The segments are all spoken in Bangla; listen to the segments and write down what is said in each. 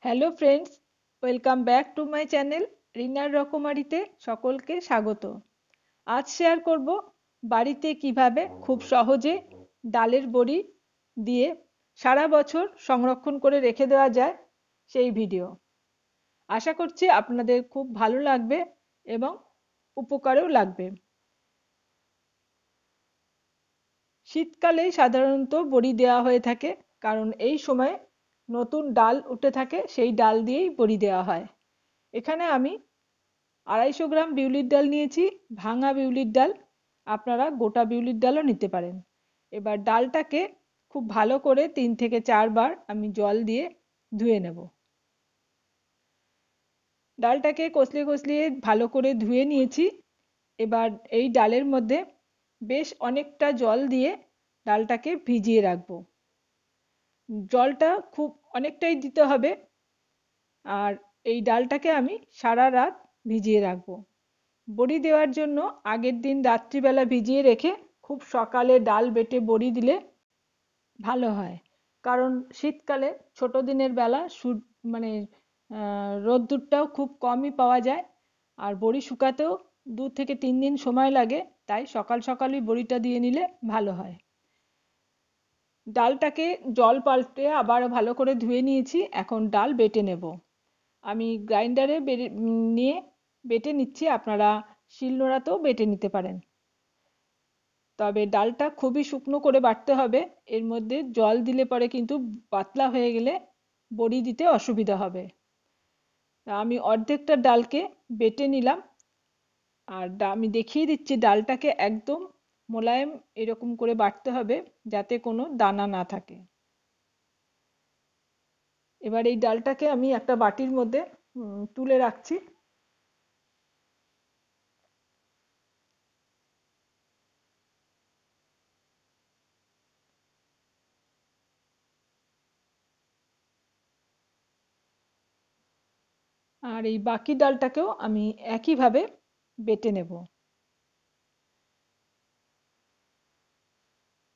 Hello friends, welcome back to my channel রিনার রকমারিতে সকলকে স্বাগত। আজ শেয়ার করব বাড়িতে কিভাবে খুব সহজে ডালের বড়ি দিয়ে সারা বছর সংরক্ষণ করে রেখে দেওয়া যায় সেই ভিডিও। আশা করছি আপনাদের খুব ভালো লাগবে এবং উপকারেও লাগবে। শীতকালেই সাধারণত বড়ি দেওয়া হয়ে থাকে, কারণ এই সময় নতুন ডাল উঠে থাকে, সেই ডাল দিয়েই বড়ি দেওয়া হয়। এখানে আমি 250 গ্রাম বিউলির ডাল নিয়েছি, ভাঙা বিউলির ডাল। আপনারা গোটা বিউলির ডালও নিতে পারেন। এবার ডালটাকে খুব ভালো করে 3 থেকে 4 বার আমি জল দিয়ে ধুয়ে নেব। ডালটাকে কষলিয়ে কষলিয়ে ভালো করে ধুয়ে নিয়েছি। এবার এই ডালের মধ্যে বেশ অনেকটা জল দিয়ে ডালটাকে ভিজিয়ে রাখবো। জলটা খুব অনেকটাই দিতে হবে। আর এই ডালটাকে আমি সারা রাত ভিজিয়ে রাখবো। বড়ি দেওয়ার জন্য আগের দিন রাত্রিবেলা ভিজিয়ে রেখে খুব সকালে ডাল বেটে বড়ি দিলে ভালো হয়। কারণ শীতকালে ছোট দিনের বেলা মানে রোদ্দুরটাও খুব কমই পাওয়া যায়, আর বড়ি শুকাতেও 2 থেকে 3 দিন সময় লাগে। তাই সকাল সকালই বড়িটা দিয়ে নিলে ভালো হয়। ডালটাকে জল পাল্টে আবার ভালো করে ধুয়ে নিয়েছি। এখন ডাল বেটে নেব। আমি গ্রাইন্ডারে নিয়ে বেটে নিচ্ছি। আপনারা শিলনোড়াতেও বেটে নিতে পারেন। তবে ডালটা খুবই শুকনো করে বাটতে হবে। এর মধ্যে জল দিলে পরে কিন্তু পাতলা হয়ে গেলে বড়ি দিতে অসুবিধা হবে। আমি অর্ধেকটা ডালকে বেটে নিলাম। আর আমি দেখিয়ে দিচ্ছি, ডালটাকে একদম মোলায়েম এরকম করে বাটতে হবে যাতে কোনো দানা না থাকে। এবার এই ডালটাকে আমি একটা বাটির মধ্যে তুলে রাখছি। আর এই বাকি ডালটাকেও আমি একইভাবে বেটে নেব।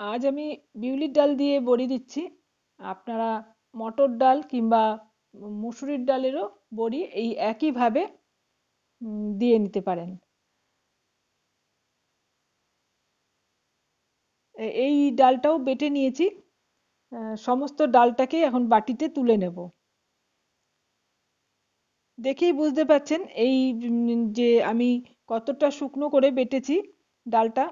আজ আমি বিউলির ডাল দিয়ে বড়ি দিচ্ছি। আপনারা মটর ডাল কিংবা মুসুরির ডালেরও বড়ি এই একইভাবে দিয়ে নিতে পারেন। এই ডালটাও বেটে নিয়েছি। সমস্ত ডালটাকে এখন বাটিতে তুলে নেব। দেখেই বুঝতে পারছেন এই যে আমি কতটা শুকনো করে বেটেছি ডালটা।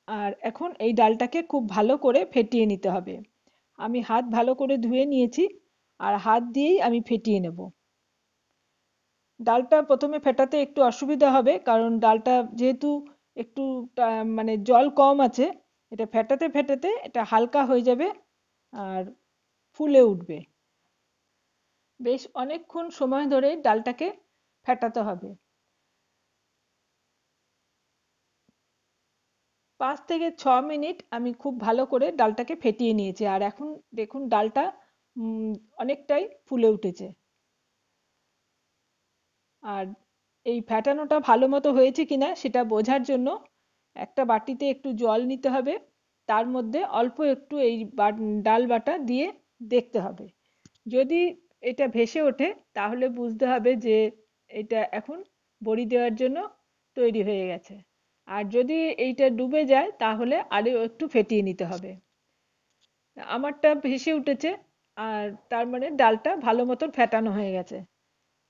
আর এখন এই ডালটাকে খুব ভালো করে ফেটিয়ে নিতে হবে। আমি হাত ভালো করে ধুয়ে নিয়েছি, আর হাত দিয়েই আমি ফেটিয়ে নেব। ডালটা প্রথমে ফেটাতে একটু অসুবিধা হবে, কারণ ডালটা যেহেতু একটু মানে জল কম আছে, এটা ফেটাতে ফেটাতে এটা হালকা হয়ে যাবে আর ফুলে উঠবে। বেশ অনেকক্ষণ সময় ধরে ডালটাকে ফেটাতে হবে। 5 থেকে 6 মিনিট আমি খুব ভালো করে ডালটাকে ফেটিয়ে নিয়েছি, আর এখন দেখুন ডালটা অনেকটাই ফুলে উঠেছে। আর এই ফ্যাটানোটা ভালো মতো হয়েছে কিনা সেটা বোঝার জন্য একটা বাটিতে একটু জল নিতে হবে, তার মধ্যে অল্প একটু এই ডাল বাটা দিয়ে দেখতে হবে। যদি এটা ভেসে ওঠে তাহলে বুঝতে হবে যে এটা এখন বড়ি দেওয়ার জন্য তৈরি হয়ে গেছে। আর যদি এইটা ডুবে যায় তাহলে আরও একটু ফেটিয়ে নিতে হবে। আমারটা ভেসে উঠেছে, আর তার মানে ডালটা ভালো মতন ফেটানো হয়ে গেছে।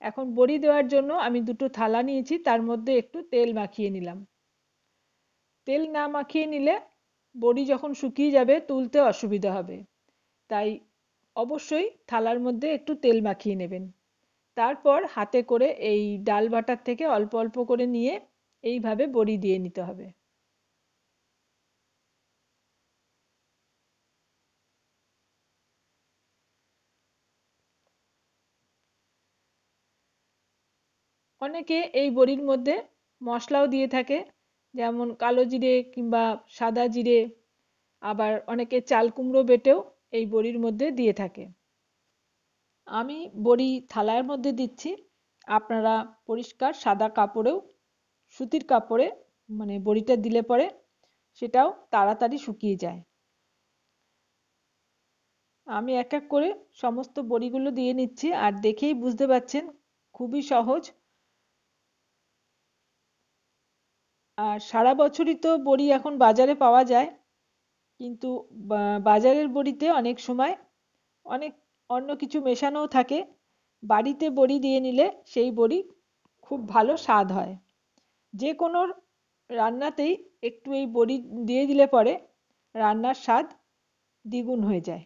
এখন বড়ি দেওয়ার জন্য আমি দুটো থালা নিয়েছি, তার মধ্যে একটু তেল মাখিয়ে নিলাম। তেল না মাখিয়ে নিলে বড়ি যখন শুকিয়ে যাবে তুলতে অসুবিধা হবে। তাই অবশ্যই থালার মধ্যে একটু তেল মাখিয়ে নেবেন। তারপর হাতে করে এই ডাল বাটার থেকে অল্প অল্প করে নিয়ে এইভাবে বড়ি দিয়ে নিতে হবে। অনেকে এই বড়ির মধ্যে মশলাও দিয়ে থাকে, যেমন কালো জিরে কিংবা সাদা জিরে। আবার অনেকে চাল কুমড়ো বেটেও এই বড়ির মধ্যে দিয়ে থাকে। আমি বড়ি থালার মধ্যে দিচ্ছি। আপনারা পরিষ্কার সাদা কাপড়েও, সুতির কাপড়ে মানে বড়িটা দিলে পরে সেটাও তাড়াতাড়ি শুকিয়ে যায়। আমি এক এক করে সমস্ত বড়িগুলো দিয়ে নিচ্ছি, আর দেখেই বুঝতে পারছেন খুবই সহজ। আর সারা বছরই তো বড়ি এখন বাজারে পাওয়া যায়, কিন্তু বাজারের বড়িতে অনেক সময় অনেক অন্য কিছু মেশানোও থাকে। বাড়িতে বড়ি দিয়ে নিলে সেই বড়ি খুব ভালো স্বাদ হয়। যে কোনো রান্নাতেই একটু এই বড়ি দিয়ে দিলে পরে রান্নার স্বাদ দ্বিগুণ হয়ে যায়।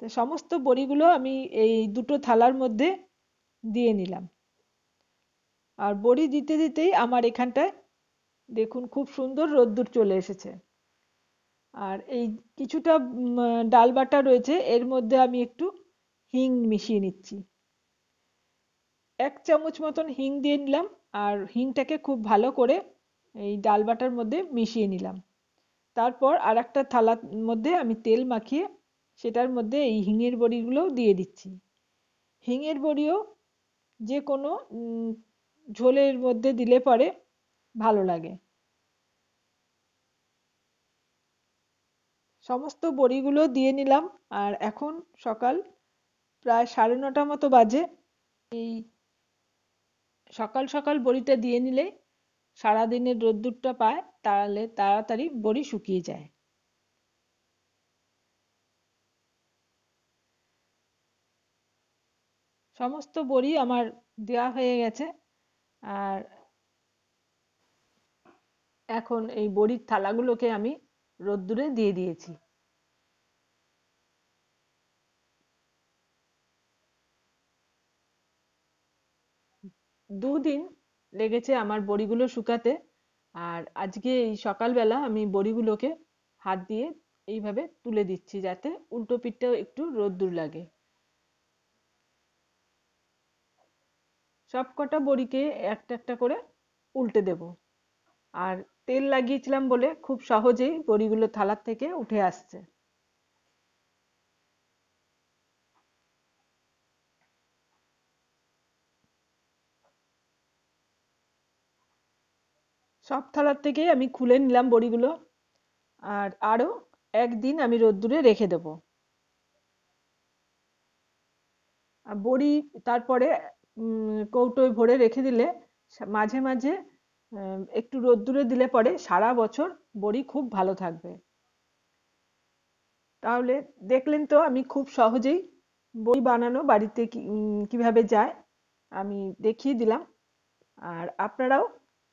তো সমস্ত বড়িগুলো আমি এই দুটো থালার মধ্যে দিয়ে নিলাম। আর বড়ি দিতে দিতেই আমার এখানটায় দেখুন খুব সুন্দর রোদ্দুর চলে এসেছে। আর এই কিছুটা ডাল বাটা রয়েছে, এর মধ্যে আমি একটু হিং মিশিয়ে নিচ্ছি। 1 চামচ মতন হিং দিয়ে নিলাম, আর হিংটাকে খুব ভালো করে এই ডাল বাটার মধ্যে মিশিয়ে নিলাম। তারপর আর একটা থালার মধ্যে আমি তেল মাখিয়ে সেটার মধ্যে এই হিঙের বড়িগুলো দিয়ে দিচ্ছি। হিঙের বড়িও যে কোনো ঝোলের মধ্যে দিলে পরে ভালো লাগে। সমস্ত বড়িগুলো দিয়ে নিলাম। আর এখন সকাল প্রায় 9:30 মতো বাজে। এই সকাল সকাল বড়িটা দিয়ে নিলে সারাদিনের রোদ্দুরটা পায়, তাহলে তাড়াতাড়ি বড়ি শুকিয়ে যায়। সমস্ত বড়ি আমার দেওয়া হয়ে গেছে। আর এখন এই বড়ির থালাগুলোকে আমি রোদ্দুরে দিয়ে দিয়েছি। 2 দিন লেগেছে আমার বড়িগুলো শুকাতে। আর আজকে এই সকালবেলা আমি বড়িগুলোকে হাত দিয়ে এইভাবে তুলে দিচ্ছি, যাতে উল্টো পিঠটাও একটু রোদ্দুর লাগে। সবকটা বড়িকে একটা একটা করে উল্টে দেব। আর তেল লাগিয়েছিলাম বলে খুব সহজেই বড়িগুলো থালার থেকে উঠে আসছে। সব থালার থেকেই আমি খুলে নিলাম বড়িগুলো। আর আরও একদিন আমি রোদ্দুরে রেখে দেবো। আর বড়ি তারপরে কৌটোয় ভরে রেখে দিলে মাঝে মাঝে একটু রোদ্দুরে দিলে পরে সারা বছর বড়ি খুব ভালো থাকবে। তাহলে দেখলেন তো আমি খুব সহজেই বড়ি বানানো বাড়িতে কিভাবে যায় আমি দেখিয়ে দিলাম। আর আপনারাও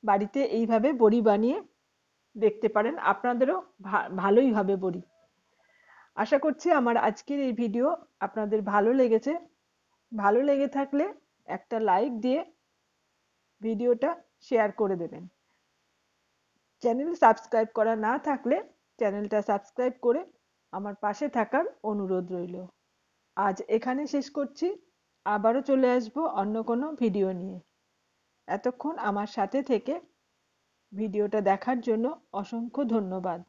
বাড়িতে এইভাবে বড়ি বানিয়ে দেখতে পারেন, আপনাদেরও ভালোই হবে বড়ি। আশা করছি আমার আজকের এই ভিডিও আপনাদের ভালো লেগেছে। ভালো লেগে থাকলে একটা লাইক দিয়ে ভিডিওটা শেয়ার করে দেবেন। চ্যানেল সাবস্ক্রাইব করা না থাকলে চ্যানেলটা সাবস্ক্রাইব করে আমার পাশে থাকার অনুরোধ রইল। আজ এখানে শেষ করছি। আবারও চলে আসবো অন্য কোনো ভিডিও নিয়ে। এতক্ষণ আমার সাথে থেকে ভিডিওটা দেখার জন্য অসংখ্য ধন্যবাদ।